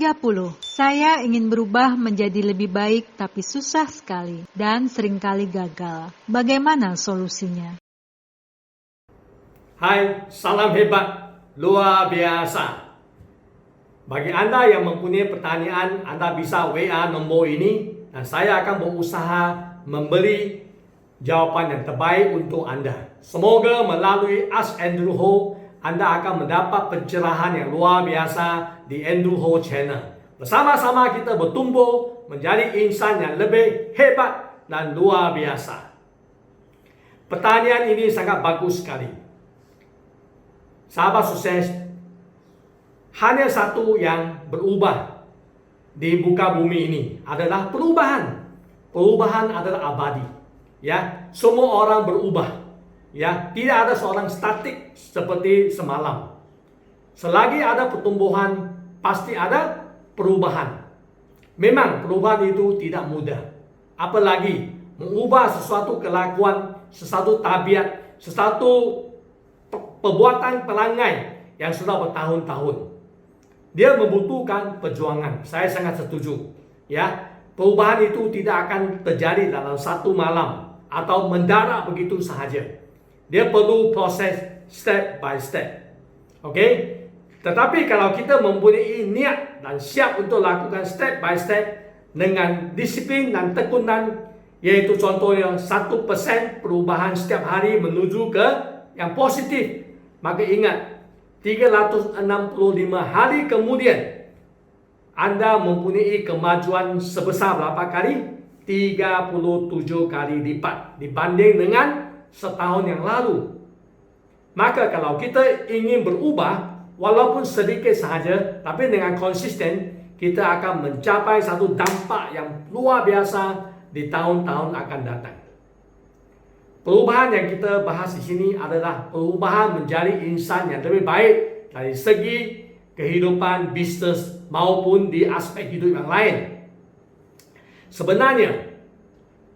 30. Saya ingin berubah menjadi lebih baik tapi susah sekali dan seringkali gagal. Bagaimana solusinya? Hai, salam hebat, luar biasa. Bagi Anda yang mempunyai pertanyaan, Anda bisa WA nombor ini dan saya akan berusaha memberi jawapan yang terbaik untuk Anda. Semoga melalui Ask Andrew Ho, Anda akan mendapat pencerahan yang luar biasa di Andrew Ho Channel. Bersama-sama kita bertumbuh menjadi insan yang lebih hebat dan luar biasa. Pertanyaan ini sangat bagus sekali. Sahabat sukses, hanya satu yang berubah di muka bumi ini adalah perubahan. Perubahan adalah abadi. Ya, semua orang berubah. Ya, tidak ada seorang statik seperti semalam. Selagi ada pertumbuhan, pasti ada perubahan. Memang perubahan itu tidak mudah. Apalagi mengubah sesuatu kelakuan, sesuatu tabiat, sesuatu perbuatan perangai yang sudah bertahun-tahun. Dia membutuhkan perjuangan. Saya sangat setuju. Ya, perubahan itu tidak akan terjadi dalam satu malam atau mendarat begitu sahaja. Dia perlu proses step by step. Okey? Tetapi kalau kita mempunyai niat dan siap untuk lakukan step by step dengan disiplin dan tekunan, yaitu contohnya 1% perubahan setiap hari menuju ke yang positif, maka ingat 365 hari kemudian Anda mempunyai kemajuan sebesar berapa kali? 37 kali lipat dibanding dengan setahun yang lalu. Maka kalau kita ingin berubah, walaupun sedikit sahaja, tapi dengan konsisten, kita akan mencapai satu dampak yang luar biasa di tahun-tahun akan datang. Perubahan yang kita bahas di sini adalah perubahan menjadi insan yang lebih baik dari segi kehidupan, bisnes maupun di aspek hidup yang lain. Sebenarnya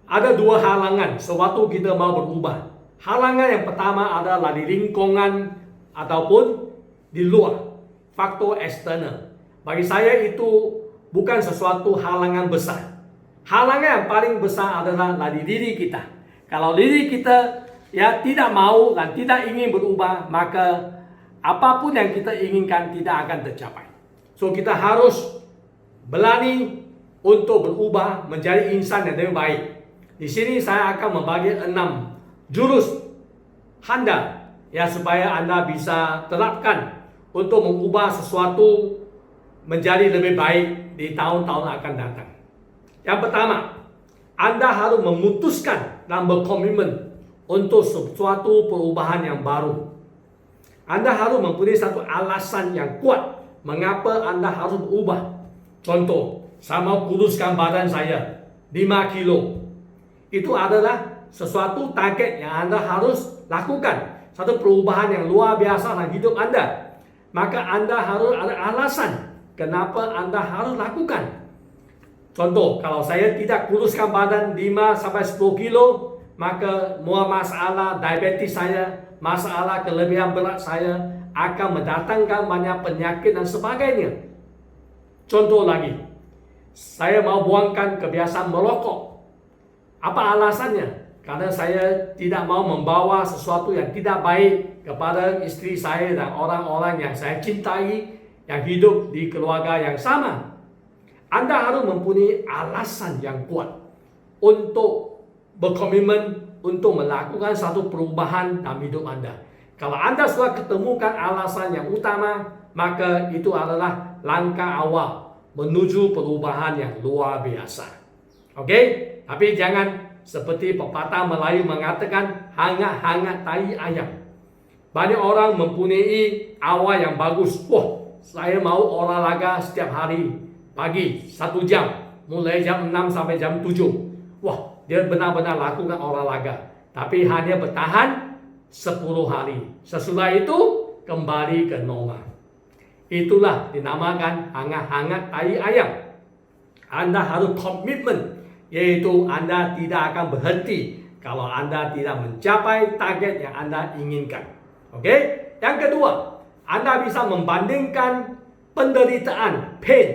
ada dua halangan sewaktu kita mau berubah. Halangan yang pertama adalah di lingkungan ataupun di luar, faktor eksternal. Bagi saya itu bukan sesuatu halangan besar. Halangan yang paling besar adalah dari diri kita. Kalau diri kita tidak mau dan tidak ingin berubah, maka apapun yang kita inginkan tidak akan tercapai. So kita harus berani untuk berubah menjadi insan yang lebih baik. Di sini saya akan membagi 6 jurus handal supaya Anda bisa terapkan untuk mengubah sesuatu menjadi lebih baik di tahun-tahun akan datang. Yang pertama, Anda harus memutuskan dan berkomitmen untuk sesuatu perubahan yang baru. Anda harus mempunyai satu alasan yang kuat mengapa Anda harus berubah. Contoh, saya mau kuruskan badan saya 5 kilo. Itu adalah sesuatu target yang Anda harus lakukan. Satu perubahan yang luar biasa dalam hidup Anda. Maka Anda harus ada alasan kenapa Anda harus lakukan. Contoh, kalau saya tidak kuruskan badan 5-10 kilo, maka semua masalah diabetes saya, masalah kelebihan berat saya akan mendatangkan banyak penyakit dan sebagainya. Contoh lagi, saya mau buangkan kebiasaan merokok. Apa alasannya? Karena saya tidak mau membawa sesuatu yang tidak baik kepada istri saya dan orang-orang yang saya cintai yang hidup di keluarga yang sama. Anda harus mempunyai alasan yang kuat untuk berkomitmen untuk melakukan satu perubahan dalam hidup Anda. Kalau Anda sudah ketemukan alasan yang utama, maka itu adalah langkah awal menuju perubahan yang luar biasa. Okey? Tapi jangan seperti pepatah Melayu mengatakan hangat-hangat tai ayam. Banyak orang mempunyai awal yang bagus. Wah, saya mau olahraga setiap hari pagi 1 jam, mulai jam 6 sampai jam 7. Wah, dia benar-benar lakukan olahraga. Tapi hanya bertahan 10 hari. Sesudah itu kembali ke normal. Itulah dinamakan hangat-hangat tai ayam. Anda harus komitmen, yaitu Anda tidak akan berhenti kalau Anda tidak mencapai target yang Anda inginkan. Oke? Yang kedua, Anda bisa membandingkan penderitaan, pain,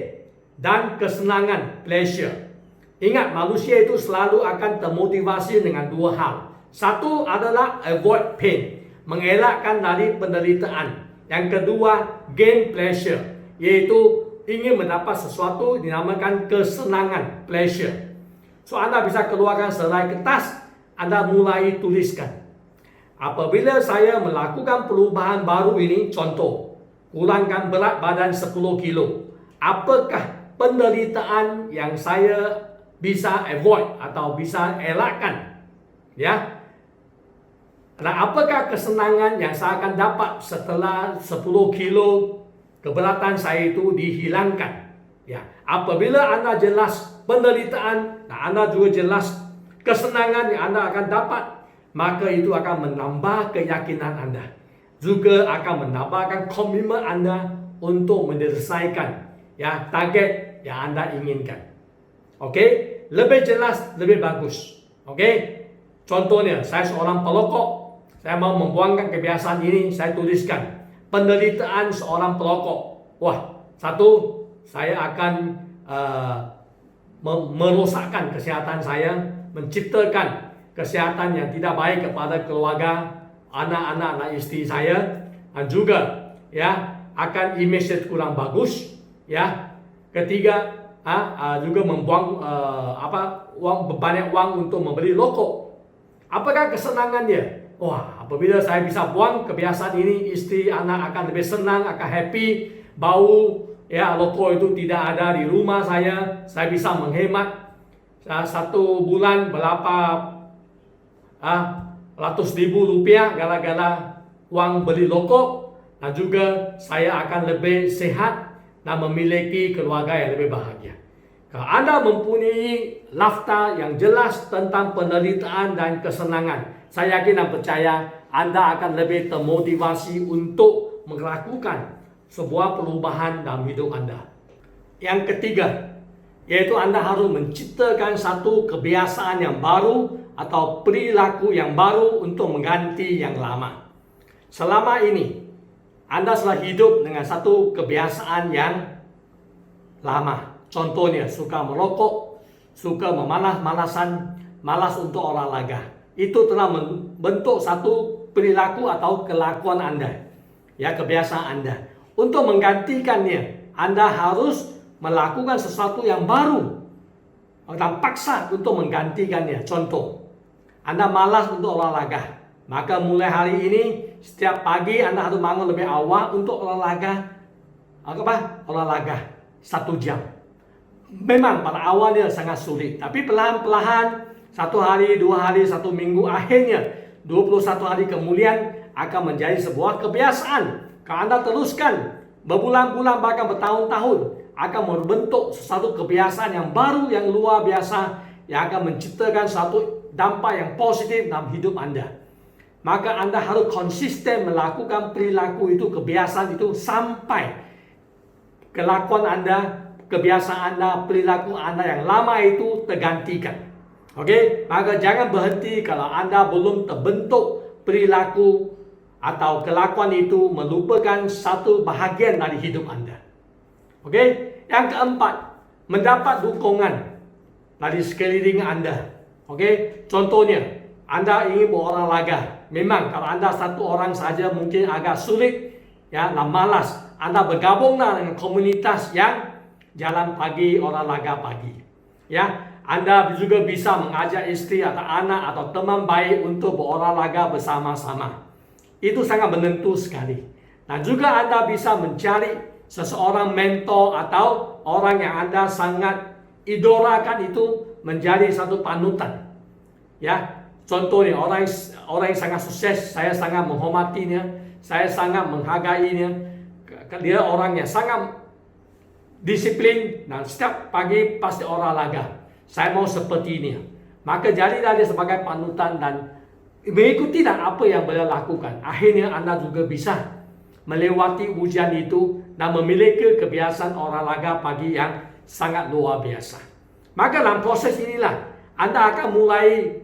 dan kesenangan, pleasure. Ingat, manusia itu selalu akan termotivasi dengan dua hal. Satu adalah avoid pain, mengelakkan dari penderitaan. Yang kedua, gain pleasure, yaitu ingin mendapat sesuatu dinamakan kesenangan, pleasure. So, Anda bisa keluarkan selai kertas, Anda mulai tuliskan. Apabila saya melakukan perubahan baru ini, contoh, kurangkan berat badan 10 kilo. Apakah penderitaan yang saya bisa avoid atau bisa elakkan? Ya. Nah, apakah kesenangan yang saya akan dapat setelah 10 kilo keberatan saya itu dihilangkan? Ya, apabila Anda jelas penderitaan, nah Anda juga jelas kesenangan yang Anda akan dapat, maka itu akan menambah keyakinan Anda. Juga akan menambahkan komitmen Anda untuk menyelesaikan target yang Anda inginkan. Oke, lebih jelas, lebih bagus. Oke, contohnya saya seorang pelokok. Saya mau membuangkan kebiasaan ini, saya tuliskan penderitaan seorang pelokok. Wah, satu, saya akan merosakkan kesehatan saya, menciptakan kesehatan yang tidak baik kepada keluarga, anak-anak, istri saya, dan juga akan image kurang bagus. Ketiga, juga membuang banyak uang untuk membeli rokok. Apakah kesenangannya? Wah, apabila saya bisa buang kebiasaan ini, istri, anak akan lebih senang, akan happy. Bau rokok itu tidak ada di rumah saya bisa menghemat satu bulan berapa ratus ribu rupiah gara-gara uang beli rokok. Dan juga saya akan lebih sehat dan memiliki keluarga yang lebih bahagia. Kalau Anda mempunyai daftar yang jelas tentang penderitaan dan kesenangan, saya yakin dan percaya Anda akan lebih termotivasi untuk melakukan sebuah perubahan dalam hidup Anda. Yang ketiga, yaitu Anda harus menciptakan satu kebiasaan yang baru atau perilaku yang baru untuk mengganti yang lama. Selama ini, Anda telah hidup dengan satu kebiasaan yang lama. Contohnya, suka merokok, suka memalas-malasan, malas untuk olahraga. Itu telah membentuk satu perilaku atau kelakuan Anda. Kebiasaan Anda. Untuk menggantikannya, Anda harus melakukan sesuatu yang baru. Dan paksa untuk menggantikannya. Contoh, Anda malas untuk olahraga. Maka mulai hari ini, setiap pagi Anda harus bangun lebih awal untuk olahraga. Olahraga 1 jam. Memang pada awalnya sangat sulit, tapi perlahan-lahan 1 hari, 2 hari, 1 minggu, akhirnya 21 hari kemudian akan menjadi sebuah kebiasaan. Kalau Anda teruskan berbulan-bulan bahkan bertahun-tahun, akan membentuk sesuatu kebiasaan yang baru, yang luar biasa, yang akan menciptakan suatu dampak yang positif dalam hidup Anda. Maka Anda harus konsisten melakukan perilaku itu, kebiasaan itu, sampai kelakuan Anda, kebiasaan Anda, perilaku Anda yang lama itu tergantikan. Oke, maka jangan berhenti kalau Anda belum terbentuk perilaku atau kelakuan itu, melupakan satu bahagian dari hidup Anda. Oke, yang keempat, mendapat dukungan dari sekeliling Anda. Oke, contohnya Anda ingin berolahraga. Memang kalau Anda satu orang saja mungkin agak sulit, dan malas. Anda bergabunglah dengan komunitas yang jalan pagi, olahraga pagi. Anda juga bisa mengajak istri atau anak atau teman baik untuk berolahraga bersama-sama. Itu sangat menentu sekali. Dan juga Anda bisa mencari seseorang mentor atau orang yang Anda sangat idolakan itu menjadi satu panutan. Contohnya orang yang sangat sukses, saya sangat menghormatinya, saya sangat menghargainya. Dia orang yang sangat disiplin dan setiap pagi pasti olahraga. Saya mau seperti ini. Maka jadilah dia sebagai panutan dan mengikuti apa yang beliau lakukan. Akhirnya Anda juga bisa melewati ujian itu dan memiliki kebiasaan olahraga pagi yang sangat luar biasa. Maka dalam proses inilah Anda akan mulai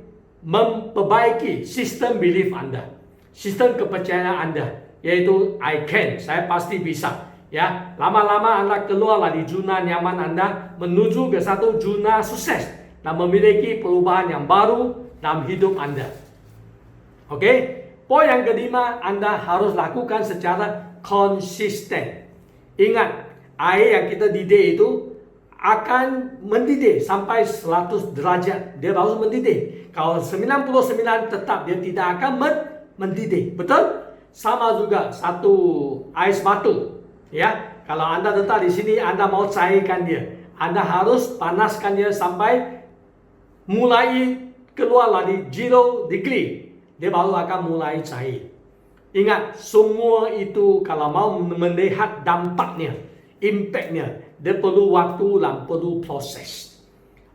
memperbaiki sistem belief Anda, sistem kepercayaan Anda, yaitu I can, saya pasti bisa. Ya, lama-lama Anda keluar dari zona nyaman Anda menuju ke satu zona sukses dan memiliki perubahan yang baru dalam hidup Anda. Oke, poin yang kelima, Anda harus lakukan secara konsisten. Ingat, air yang kita didik itu akan mendidih sampai 100 derajat. Dia baru mendidih. Kalau 99 tetap dia tidak akan mendidih. Betul? Sama juga satu ais batu. Ya, kalau Anda letak di sini, Anda mau cairkan dia, Anda harus panaskan dia sampai mulai keluar dari 0 degree. Dia baru akan mulai cair. Ingat, semua itu kalau mau melihat dampaknya, impactnya, dia perlu waktu dan perlu proses.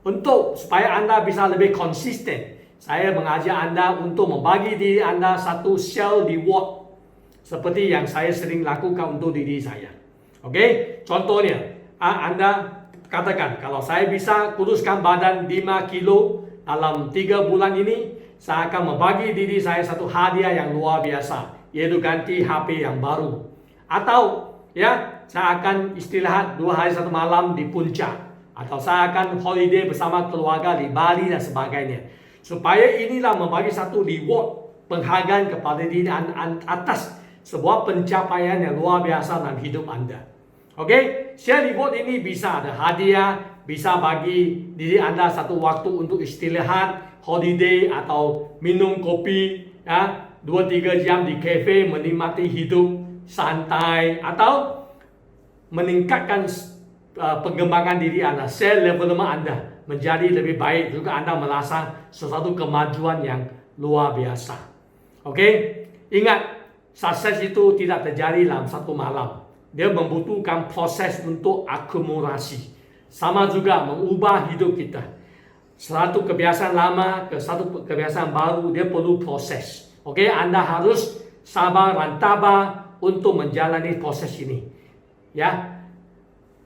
Untuk supaya Anda bisa lebih konsisten, saya mengajak Anda untuk membagi diri Anda satu self reward. Seperti yang saya sering lakukan untuk diri saya. Oke, contohnya, Anda katakan, kalau saya bisa kuruskan badan 5 kilo dalam 3 bulan ini, saya akan membagi diri saya satu hadiah yang luar biasa, yaitu ganti HP yang baru. Atau, ya, saya akan istirahat 2 hari 1 malam di puncak. Atau saya akan holiday bersama keluarga di Bali dan sebagainya. Supaya inilah membagi satu reward, penghargaan kepada diri atas sebuah pencapaian yang luar biasa dalam hidup Anda. Oke, share reward ini bisa ada hadiah, bisa bagi diri Anda satu waktu untuk istirahat, holiday atau minum kopi, ya, 2-3 jam di kafe menikmati hidup santai, atau meningkatkan pengembangan diri Anda, share development Anda menjadi lebih baik, juga Anda merasa sesuatu kemajuan yang luar biasa. Oke, ingat, sukses itu tidak terjadi dalam satu malam. Dia membutuhkan proses untuk akumulasi. Sama juga mengubah hidup kita. Satu kebiasaan lama ke satu kebiasaan baru, dia perlu proses. Oke, Anda harus sabar dan tabah untuk menjalani proses ini. Ya,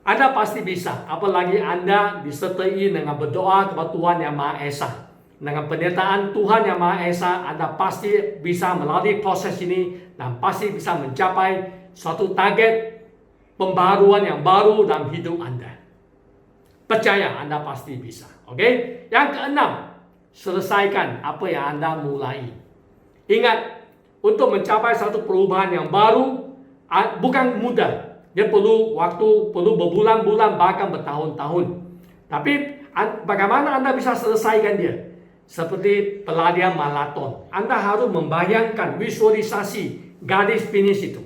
Anda pasti bisa. Apalagi Anda disertai dengan berdoa kepada Tuhan Yang Maha Esa. Dengan penyertaan Tuhan Yang Maha Esa, Anda pasti bisa melalui proses ini dan pasti bisa mencapai suatu target pembaruan yang baru dalam hidup Anda. Percaya, Anda pasti bisa. Oke? Yang keenam, selesaikan apa yang Anda mulai. Ingat, untuk mencapai satu perubahan yang baru bukan mudah. Dia perlu waktu, perlu berbulan-bulan, bahkan bertahun-tahun. Tapi bagaimana Anda bisa selesaikan dia? Seperti pelarian maraton, Anda harus membayangkan visualisasi garis finish itu,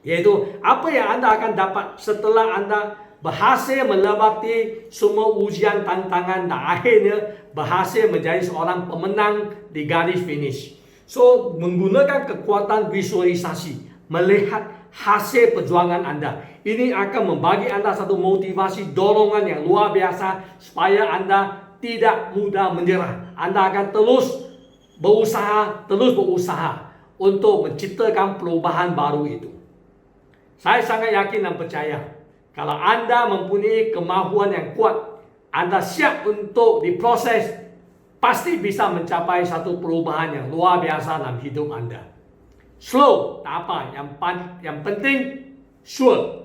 yaitu apa yang Anda akan dapat setelah Anda berhasil melewati semua ujian, tantangan, dan akhirnya berhasil menjadi seorang pemenang di garis finish. So, menggunakan kekuatan visualisasi, melihat hasil perjuangan Anda, ini akan membagi Anda satu motivasi, dorongan yang luar biasa supaya Anda tidak mudah menyerah. Anda akan terus berusaha untuk menciptakan perubahan baru itu. Saya sangat yakin dan percaya, kalau Anda mempunyai kemampuan yang kuat, Anda siap untuk diproses, pasti bisa mencapai satu perubahan yang luar biasa dalam hidup Anda. Slow, tak apa. Yang penting, sure.